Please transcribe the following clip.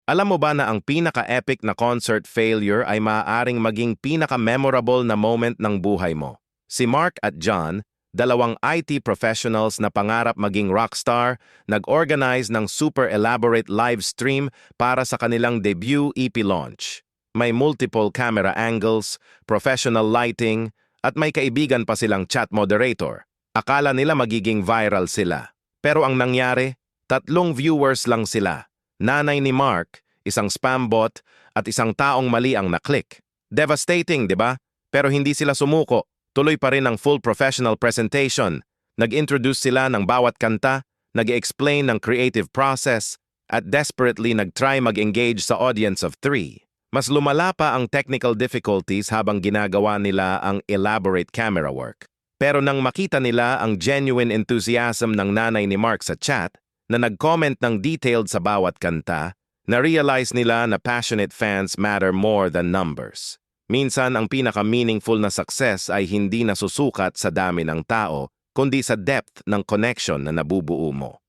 Alam mo ba na ang pinaka-epic na concert failure ay maaaring maging pinaka-memorable na moment ng buhay mo? Si Mark at John, dalawang IT professionals na pangarap maging rockstar, nag-organize ng super elaborate live stream para sa kanilang debut EP launch. May multiple camera angles, professional lighting, at may kaibigan pa silang chat moderator. Akala nila magiging viral sila. Pero ang nangyari, 3 viewers lang sila. Nanay ni Mark, isang spam bot, at isang taong mali ang naklik. Devastating, di ba? Pero hindi sila sumuko. Tuloy pa rin ang full professional presentation. Nag-introduce sila ng bawat kanta, nag-explain ng creative process, at desperately nag-try mag-engage sa audience of 3. Mas lumala pa ang technical difficulties habang ginagawa nila ang elaborate camera work. Pero nang makita nila ang genuine enthusiasm ng nanay ni Mark sa chat, na nag-comment ng detailed sa bawat kanta, na-realize nila na passionate fans matter more than numbers. Minsan, ang pinaka-meaningful na success ay hindi nasusukat sa dami ng tao, kundi sa depth ng connection na nabubuo mo.